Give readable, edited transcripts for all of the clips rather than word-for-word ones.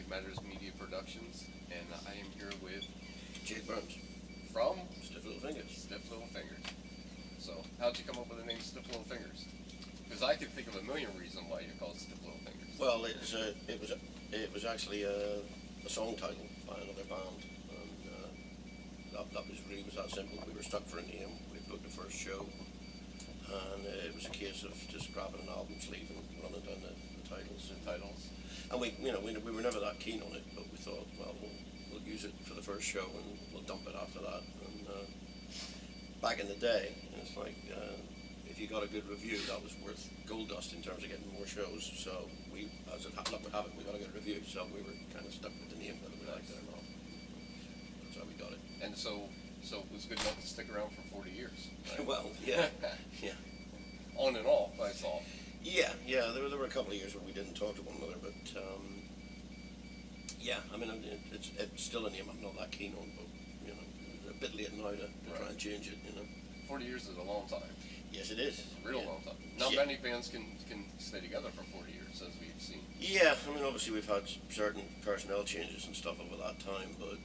Matters Media Productions, and I am here with Jake Burns, from Stiff Little Fingers. Stiff Little Fingers. So, how'd you come up with the name Stiff Little Fingers? Because I could think of a million reasons why you call it Stiff Little Fingers. Well, it was actually a song title by another band, and that was that simple. We were stuck for a name. We booked the first show, and it was a case of just grabbing an album sleeve and running down the titles. And we were never that keen on it, but we thought, well, we'll use it for the first show and we'll dump it after that. And back in the day, it's like if you got a good review, that was worth gold dust in terms of getting more shows. So we, as it luck would have it, we got a good review. So we were kind of stuck with the name, whether we liked it or not. That's how we got it. And so it was good enough to stick around for 40 years. Right? Well, yeah, yeah. On and off, I saw. Yeah. There were a couple of years where we didn't talk to one another, but yeah. I mean, it's still a name I'm not that keen on, but it's a bit late now to try and change it. 40 years is a long time. Yes, it is. A real long time. Not many bands can stay together for 40 years, as we've seen. Yeah, I mean, obviously we've had certain personnel changes and stuff over that time, but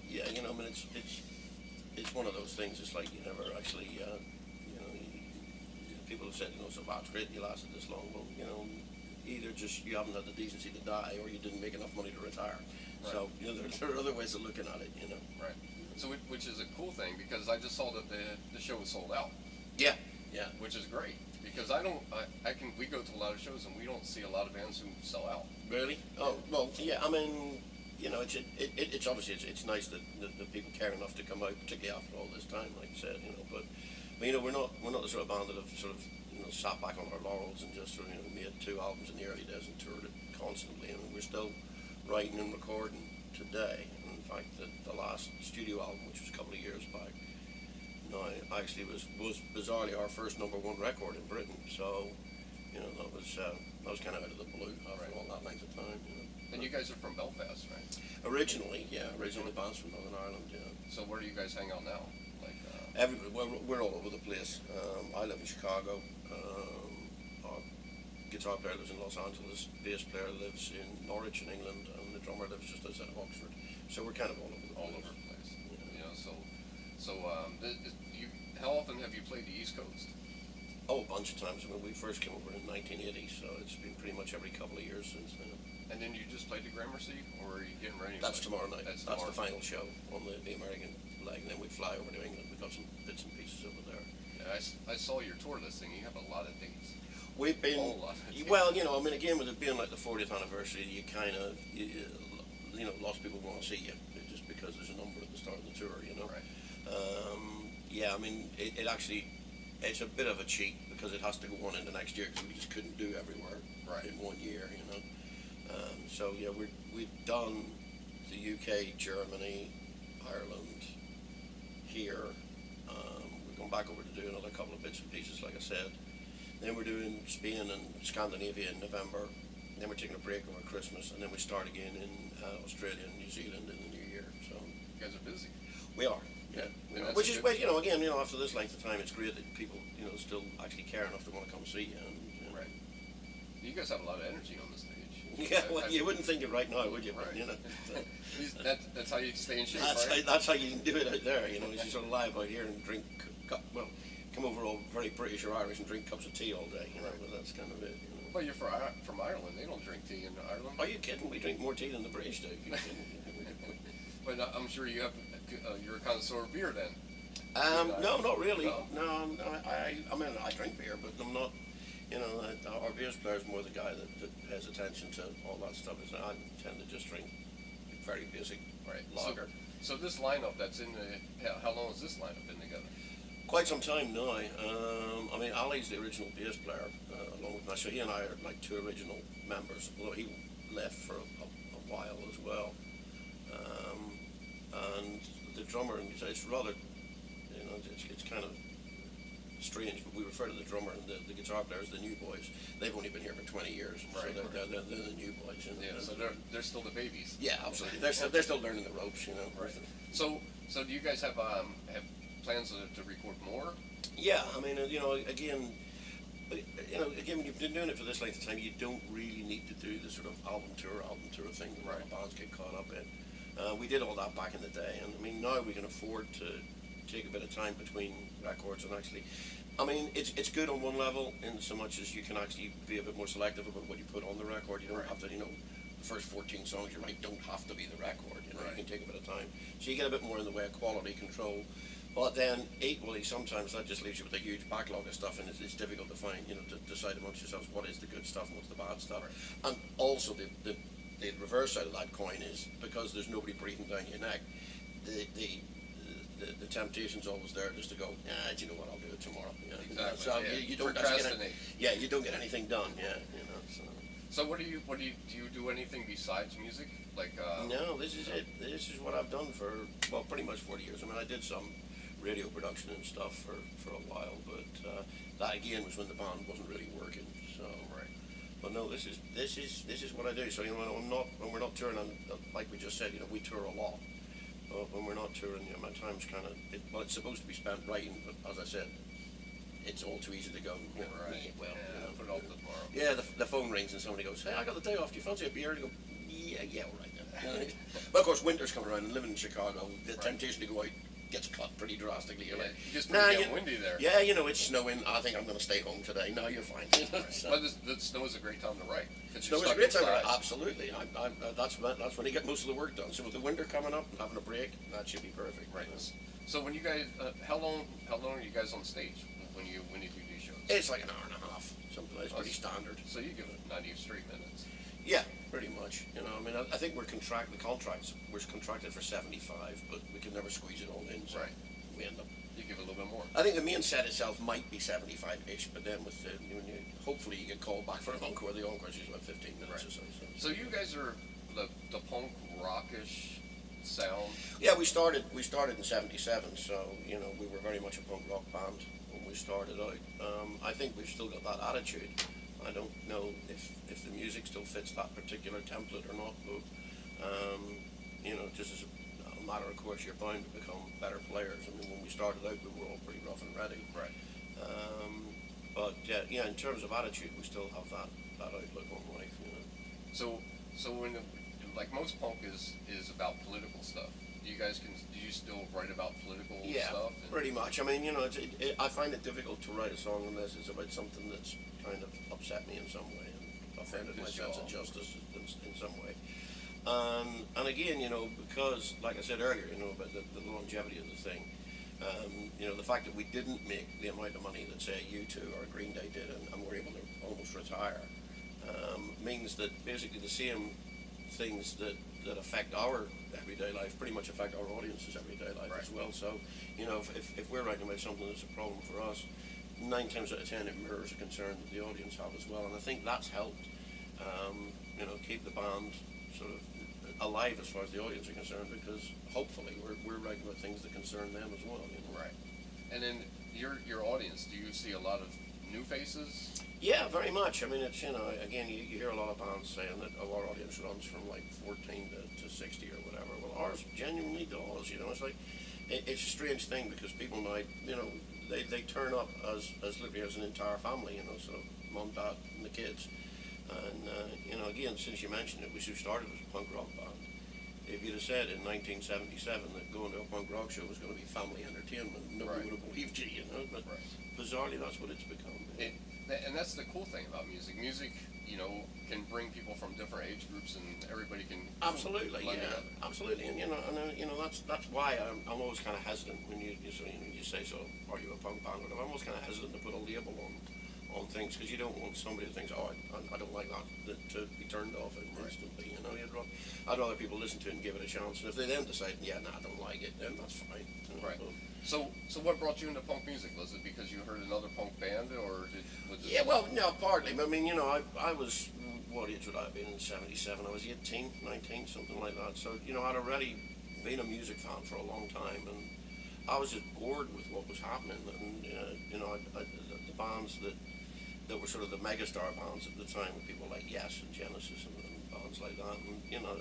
yeah, I mean, it's one of those things. It's like you never actually, people have said, so that's great you lasted this long. Well, either just you haven't had the decency to die, or you didn't make enough money to retire. Right. So there are other ways of looking at it. Right. So which is a cool thing, because I just saw that the show was sold out. Yeah. Which is great, because we go to a lot of shows and we don't see a lot of bands who sell out. Really? Oh, well, yeah. I mean, it's obviously it's nice that people care enough to come out, particularly after all this time, like you said, but we're not the sort of band that have sort of sat back on our laurels and just sort of made 2 albums in the early days and toured it constantly. I mean, we're still writing and recording today. In fact, the last studio album, which was a couple of years back, actually was bizarrely our first #1 record in Britain. So that was kind of out of the blue after all that length of time. And you guys are from Belfast, right? Originally bands from Northern Ireland. Yeah. So where do you guys hang out now? We're all over the place. I live in Chicago. Our guitar player lives in Los Angeles. Bass player lives in Norwich in England, and the drummer lives just outside of Oxford. So we're kind of all over the place. How often have you played the East Coast? Oh, a bunch of times. When we first came over in 1980, so it's been pretty much every couple of years since then. And then you just played the Gramercy, or are you getting ready? That's tomorrow night. That's the final show on the American leg, and then we fly over to England. We've got some bits and pieces over there. Yeah, I saw your tour listing. You have a lot of dates. We've been, well, I mean, again, with it being like the 40th anniversary, you kind of, lots of people want to see you, just because there's a number at the start of the tour, Right. Yeah, I mean, it actually, it's a bit of a cheat, because it has to go on in the next year, because we just couldn't do everywhere in 1 year, So yeah, we've done the UK, Germany, Ireland, here. We're going back over to do another couple of bits and pieces, like I said. Then we're doing Spain and Scandinavia in November. Then we're taking a break over Christmas, and then we start again in Australia and New Zealand in the new year. So you guys are busy. We are, yeah. Which is, again, after this length of time, it's great that people, still actually care enough to want to come see you. And, Right. You guys have a lot of energy on the stage. Yeah, well, you wouldn't think it right now, would you? Right. But, that's how you stay in shape. That's how you can do it out there. You sort of lie about here and drink. Come over all very British or Irish and drink cups of tea all day. But that's kind of it. Well, you're from Ireland. They don't drink tea in Ireland. Are you kidding? We drink more tea than the British do. But I'm sure you're a connoisseur of beer then. No, not really. No? No, I mean, I drink beer, but I'm not. Our bass player is more the guy that pays attention to all that stuff. I tend to just drink very basic lager. So this lineup that's in how long has this lineup been together? Quite some time now. I mean, Ali's the original bass player, along with myself. So he and I are like 2 original members, although he left for a while as well. And the drummer, it's rather, it's kind of strange, but we refer to the drummer and the guitar players, the new boys. They've only been here for 20 years, right, so they're the new boys. Yeah, so they're still the babies. Yeah, absolutely. They're still learning the ropes, Right. So do you guys have plans to record more? Yeah, I mean, again, you know, again, when you've been doing it for this length of time, you don't really need to do the sort of album tour thing that a lot of bands get caught up in. We did all that back in the day, and I mean, now we can afford to take a bit of time between records and actually, I mean, it's good on one level in so much as you can actually be a bit more selective about what you put on the record. You don't have to, you know, the first 14 songs you write don't have to be the record. You know, you can take a bit of time, so you get a bit more in the way of quality control. But then equally, sometimes that just leaves you with a huge backlog of stuff, and it's difficult to find, you know, to decide amongst yourselves what is the good stuff and what's the bad stuff. And also the reverse side of that coin is because there's nobody breathing down your neck, the temptation's always there just to go, do you know what, I'll do it tomorrow. Exactly. So yeah. you don't procrastinate. you don't get anything done. Yeah, you know. So do you do anything besides music? Like no, this is it. This is what I've done for, well, pretty much 40 years. I mean, I did some radio production and stuff for a while, but that again was when the band wasn't really working. So right. But no, this is what I do. So, you know, when we're not touring, and like we just said, you know, we tour a lot. But when we're not touring, you know, my time's kind of, well, it's supposed to be spent writing, but as I said, it's all too easy to go. You know, right. Well, yeah, you know, put it off to tomorrow. Yeah, the phone rings and somebody goes, hey, I got the day off. Do you fancy a beer? And you go, yeah, all right then. But of course, winter's coming around, and living in Chicago, the temptation to go out gets cut pretty drastically. You're like, you just get windy there. Yeah, you know, it's snowing. I think I'm going to stay home today. No, you're fine. So. But the snow is a great time to write. Snow is a great time to write. Absolutely. That's when you get most of the work done. So with the winter coming up and having a break, that should be perfect. Right. So when you guys, how long are you guys on stage when you do these shows? It's like an hour and a half. Something that's pretty standard. So you give it 90 straight minutes. Yeah, pretty much. You know, I mean, I think we're contracted for 75, but we can never squeeze it all in. So right. We end up. You give a little bit more. I think the main set itself might be 75-ish, but then with hopefully you get called back for an encore. The encore is about 15 minutes or so. So you guys are the punk rockish sound. Yeah, we started in '77, so you know we were very much a punk rock band when we started out. I think we've still got that attitude. I don't know if the music still fits that particular template or not, but you know, just as a matter of course, you're bound to become better players. I mean, when we started out, we were all pretty rough and ready. Right. But yeah, in terms of attitude, we still have that outlook on life. You know. So when like most punk is about political stuff. Do you still write about political stuff? Yeah, pretty much. I mean, you know, I find it difficult to write a song unless it's about something that's kind of upset me in some way and offended my sense of justice in some way. And again, you know, because, like I said earlier, you know, about the longevity of the thing, you know, the fact that we didn't make the amount of money that, say, U2 or Green Day did and were able to almost retire, means that basically the same things that affect our everyday life pretty much affect our audience's everyday life as well. So, you know, if we're writing about something that's a problem for us, 9 times out of 10 it mirrors a concern that the audience have as well. And I think that's helped, you know, keep the band sort of alive as far as the audience are concerned, because hopefully we're writing about things that concern them as well. You know? Right. And then your audience, do you see a lot of new faces? Yeah, very much. I mean, it's, you know, again, you hear a lot of bands saying that our audience runs from like 14 to 60 or whatever. Well, ours genuinely does. You know, it's like it's a strange thing because people now, you know, they turn up as literally as an entire family. You know, sort of mom, dad, and the kids. And you know, again, since you mentioned it, we started as a punk rock band. If you'd have said in 1977 that going to a punk rock show was going to be family entertainment, nobody would have believed you. You know, but bizarrely, that's what it's become. And that's the cool thing about music. Music, you know, can bring people from different age groups, and everybody can absolutely, absolutely. And you know, that's why I'm always kind of hesitant when you say so. Are you a punk band? I'm always kind of hesitant to put a label on things, because you don't want somebody to think, oh, I don't like that to be turned off instantly. You know, I'd rather people listen to it and give it a chance. And if they then decide, yeah, I don't like it, then that's fine. You know? Right. So what brought you into punk music? Was it because you heard another punk band, or was it? Yeah, well, no, partly. But I mean, you know, I was, what age would I have been in '77? I was 18, 19, something like that. So, you know, I'd already been a music fan for a long time, and I was just bored with what was happening. And you know, the bands that were sort of the megastar bands at the time, with people like Yes and Genesis and bands like that, and you know,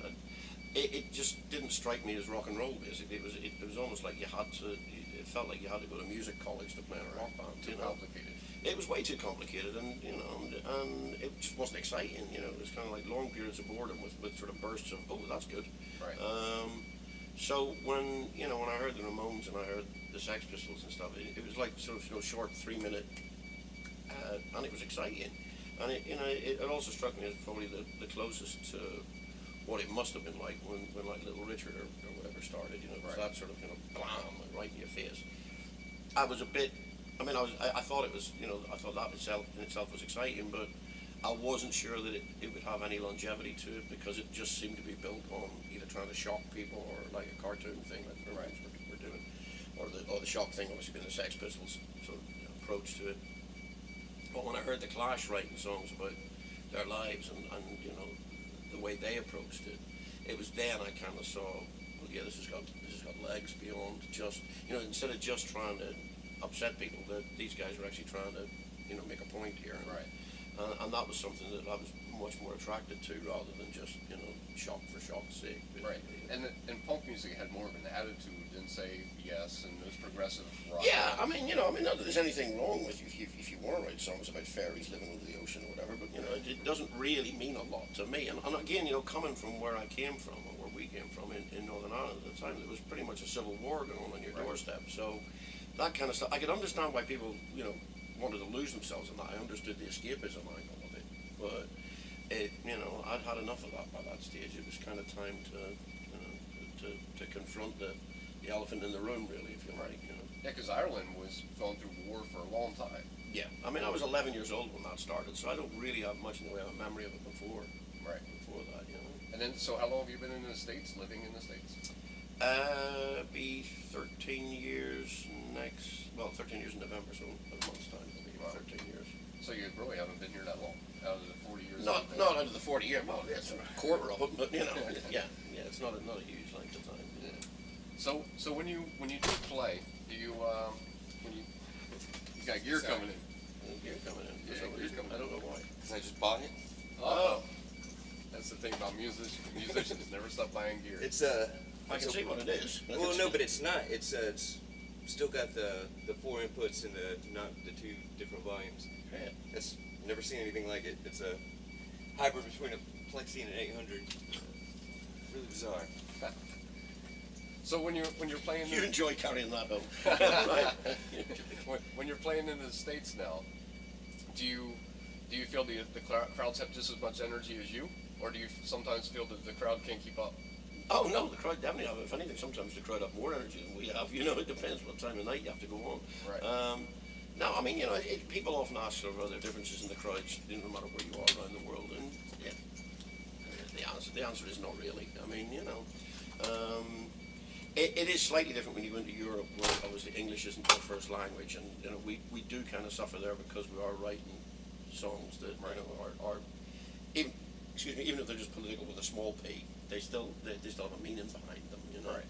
it just didn't strike me as rock and roll. Basically, it was almost like you had to. It felt like you had to go to music college to play in a rock band. Too complicated. it was way too complicated, and and it just wasn't exciting. It was kind of like long periods of boredom with sort of bursts of, oh, that's good. Right. So when when I heard the Ramones and I heard the Sex Pistols and stuff, it was like sort of short 3 minute, and it was exciting, and it also struck me as probably the closest to what it must have been like when like Little Richard or whatever started. It was Right. that sort of blam right in your face. I was a bit. I mean, I thought it was. I thought that in itself was exciting, but I wasn't sure that it would have any longevity to it because it just seemed to be built on either trying to shock people or like a cartoon thing like the Ramones were doing, or the shock thing obviously being the Sex Pistols sort of approach to it. But when I heard the Clash writing songs about their lives and the way they approached it, it was then I kind of saw, well, yeah, this has got legs beyond just instead of just trying to upset people, that these guys are actually trying to make a point here. Right. And that was something that I was much more attracted to rather than just shock for shock's sake. Right. And punk music had more of an attitude than say Yes, and it was progressive rock. Yeah, I mean not that there's anything wrong with if you want to write songs about fairies living under the ocean or whatever, but it doesn't really mean a lot to me. And again, coming from where I came from or where we came from in Northern Ireland at the time, there was pretty much a civil war going on your doorstep. So that kind of stuff, I could understand why people wanted to lose themselves in that. I understood the escapism angle of it, but I'd had enough of that by that stage. It was kind of time to confront the elephant in the room, really, if you like. Yeah, because Ireland was going through war for a long time. Yeah, I mean, I was 11 years old when that started, so I don't really have much in the way of a memory of it before. Right. Before that. And then, so how long have you been in the States, living in the States? Be 13 years 13 years in November, so in a month's time, it'll be 13 years. So you really haven't been here that long, out of the 40 years? Not out of the 40 years, well, it's a quarter of it, but yeah, it's not a huge length of time. Yeah. So when you do play, do you you got gear coming in? Gear coming in. Yeah, gear's coming in. I don't know why. Because I just bought it. Oh. That's the thing about musicians never stop buying gear. It's I can see what it is. well, no, but it's not. It's still got the 4 inputs and not the 2 different volumes. Yeah. It's never seen anything like it. It's a hybrid between a Plexi and an 800. Really bizarre. So when you're playing, You enjoy carrying that home. when you're playing in the States now, do you feel the crowds have just as much energy as you, or do you sometimes feel that the crowd can't keep up? Oh no, the crowd definitely have. If anything, sometimes the crowd have more energy than we have. It depends what time of night you have to go on. Right. No, I mean, people often ask sort of are there differences in the crowds, no matter where you are around the world, and yeah, the answer is not really. I mean, it is slightly different when you go into Europe, where obviously English isn't our first language, and we do kind of suffer there because we are writing songs that are even if they're just political with a small p, they still have a meaning behind them. Right.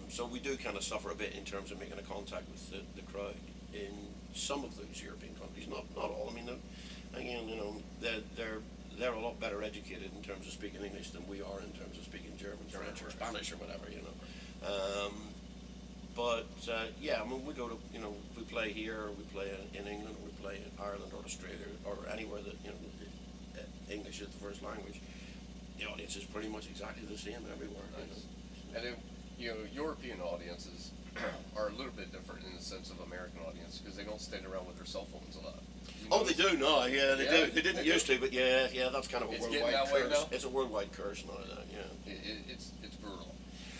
So we do kind of suffer a bit in terms of making a contact with the crowd in some of those European countries, not all. I mean, again, they're a lot better educated in terms of speaking English than we are in terms of speaking German, French, or Spanish, or whatever. But yeah, I mean, we go to we play here, or we play in England, or we play in Ireland or Australia or anywhere that English is the first language. The audience is pretty much exactly the same everywhere. Nice. And then, European audiences are a little bit different in the sense of American audience because they don't stand around with their cell phones a lot. Oh, they do now. Yeah, they do. They didn't used to, but yeah, that's kind of a It's getting worldwide that way curse. now? It's a worldwide curse now. Yeah. It's brutal.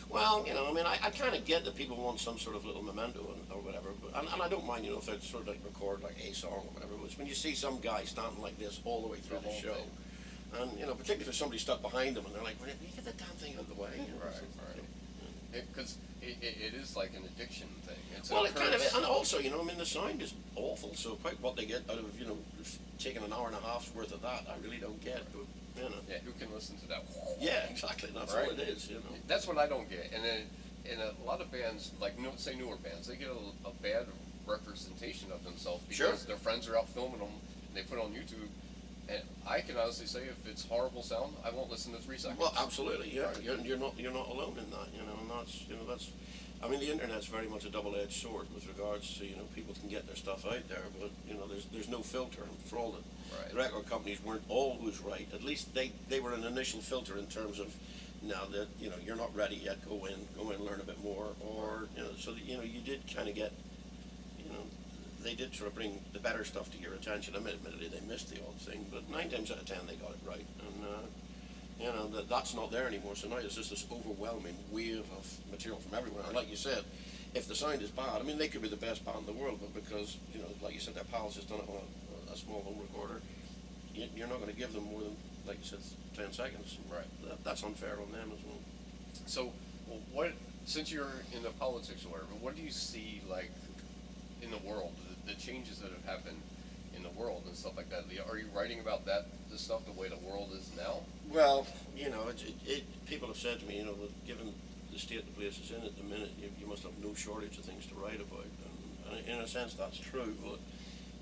Well, I mean, I kind of get that people want some sort of little memento or whatever, but and I don't mind, if they sort of like record like a song or whatever. But when you see some guy standing like this all the way through the whole show, thing. and particularly if there's somebody stuck behind them, and they're like, "Well, you get the damn thing out of the way." Right. Because it is like an addiction thing. It's Well, a it kind of curse. is, and also, I mean, the sound is awful. So quite what they get out of taking an hour and a half's worth of that, I really don't get. But Yeah, who can listen to that? yeah, exactly. That's Right. all it is. That's what I don't get. And then, in a lot of bands, like say newer bands, they get a bad representation of themselves because Sure. their friends are out filming them. And they put it on YouTube, and I can honestly say if it's horrible sound, I won't listen to 3 seconds. Well, absolutely, yeah. Right. You're not alone in that, and that's I mean, the internet's very much a double-edged sword with regards to, people can get their stuff out there, but, there's no filter. And for all that, Right. the record companies weren't always right. At least they were an initial filter in terms of, now that, you're not ready yet, go in, learn a bit more. Or, so that, you did kind of get, they did sort of bring the better stuff to your attention. I mean, admittedly, they missed the odd thing, but 9 times out of 10, they got it right. And, that's not there anymore. So now it's just this overwhelming wave of material from everywhere. And like you said, if the sound is bad, I mean, they could be the best band in the world, but because, like you said, their pals just done it on a small home recorder, you're not going to give them more than, like you said, 10 seconds. Right. That's unfair on them as well. So, well, since you're in the politics or whatever, what do you see, like, in the world, the changes that have happened in the world and stuff like that? Are you writing about this stuff, the way the world is now? Well, people have said to me, that given the state the place is in at the minute, you must have no shortage of things to write about. And in a sense, that's true, but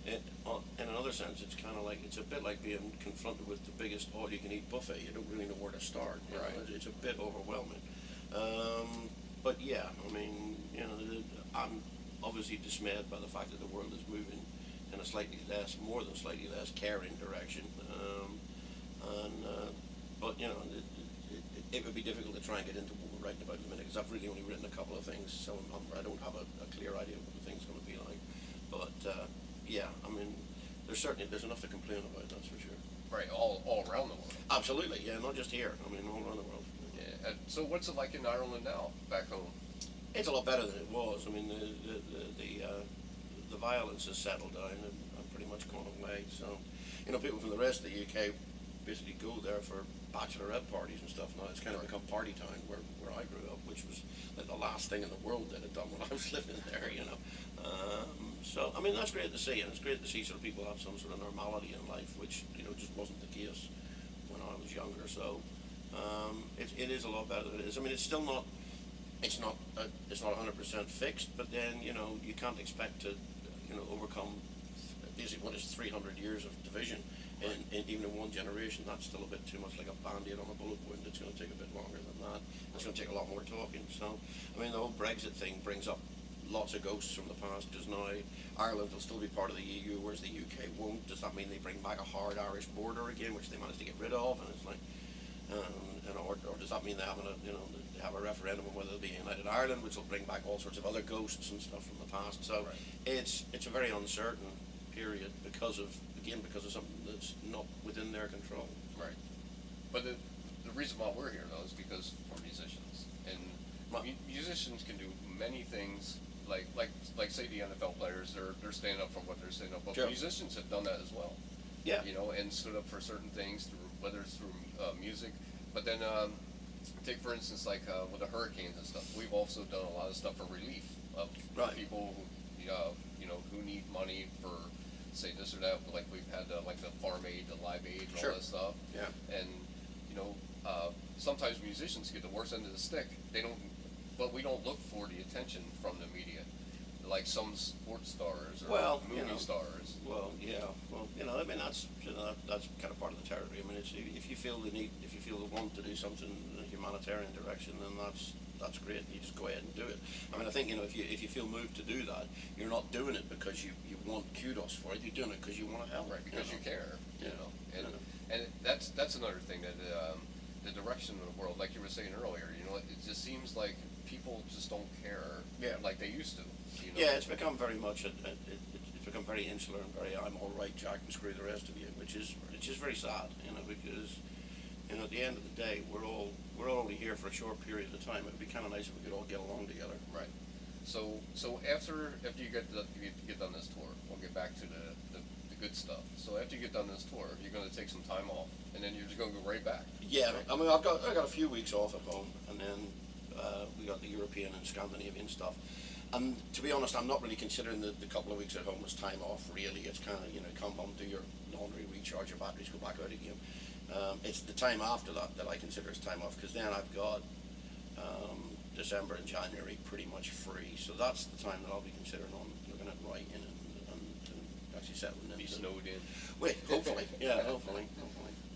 in another sense, it's kind of like, it's a bit like being confronted with the biggest all-you-can-eat buffet. You don't really know where to start. Right. It's a bit overwhelming. But yeah, I mean, I'm obviously dismayed by the fact that the world is moving in a more than slightly less caring direction. But it would be difficult to try and get into what we're writing about in a minute, because I've really only written a couple of things, so I don't have a clear idea of what the thing's going to be like. But yeah, I mean, there's enough to complain about, that's for sure. Right, all around the world. Absolutely, yeah, not just here. I mean, all around the world. Yeah. So what's it like in Ireland now, back home? It's a lot better than it was. I mean, the violence has settled down and pretty much gone away. So, people from the rest of the UK basically go there for bachelorette parties and stuff. Now it's kind of become party town where I grew up, which was like the last thing in the world that had done when I was living there. So I mean, that's great to see, and it's great to see sort of people have some sort of normality in life, which just wasn't the case when I was younger. So it is a lot better than it is. I mean, it's still not. It's not 100% fixed, but then you can't expect to overcome basically what is 300 years of division in even in one generation. That's still a bit too much like a band-aid on a bullet wound. It's going to take a bit longer than that. It's going to take a lot more talking. So I mean, the whole Brexit thing brings up lots of ghosts from the past, because now Ireland will still be part of the EU, whereas the UK won't. Does that mean they bring back a hard Irish border again, which they managed to get rid of? And it's like, or does that mean they have a referendum on whether they'll be United Ireland, which will bring back all sorts of other ghosts and stuff from the past? So right. It's a very uncertain period because of something that's not within their control. Right. But the reason why we're here, though, is because we're musicians, and musicians can do many things. Like say the NFL players, they're standing up for what they're standing up for. Sure. Musicians have done that as well. Yeah. And stood up for certain things, whether it's through music. But then take for instance like with the hurricanes and stuff. We've also done a lot of stuff for relief of Right. people who need money for say this or that. Like we've had like the Farm Aid, the Live Aid, and Sure. all that stuff. Yeah. And sometimes musicians get the worst end of the stick. But we don't look for the attention from the media, like some sports stars or movie stars. Well, yeah. Well, I mean, that's kind of part of the territory. I mean, if you feel the need, if you feel the want to do something in a humanitarian direction, then that's great. You just go ahead and do it. I mean, I think if you feel moved to do that, you're not doing it because you want kudos for it. You're doing it because you want to help. Right, because you care. And that's another thing that the direction of the world, like you were saying earlier, it just seems like people just don't care like they used to. Yeah, it's become very much it's become very insular and very I'm all right, Jack, and screw the rest of you, which is very sad, because at the end of the day we're all only here for a short period of time. It would be kind of nice if we could all get along together. Right. So after you get done this tour, we'll get back to the good stuff. So after you get done this tour, you're going to take some time off, and then you're just going to go right back. Yeah, right? I mean, I got a few weeks off at home, and then we got the European and Scandinavian stuff. And to be honest, I'm not really considering the couple of weeks at home as time off, really. It's kind of, come home, do your laundry, recharge your batteries, go back out again. It's the time after that I consider as time off, because then I've got December and January pretty much free. So that's the time that I'll be considering on looking at writing and actually settling in. Be snowed in. Wait, hopefully. Yeah, hopefully.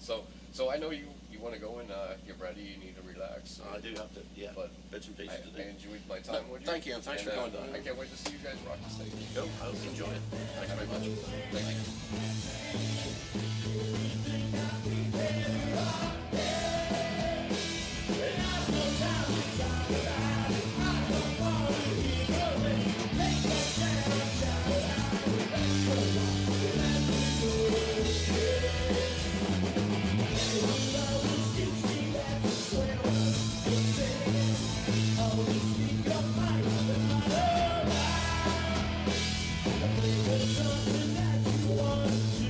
So I know you want to go and get ready. You need to relax. I do have to, yeah, But bits and pieces to I do. enjoyed my time No, with you. thank you, and thanks for coming down. I can't wait to see you guys rock the stage. Cool, I hope you enjoy it. Thanks very much. Thank you. Something that you want to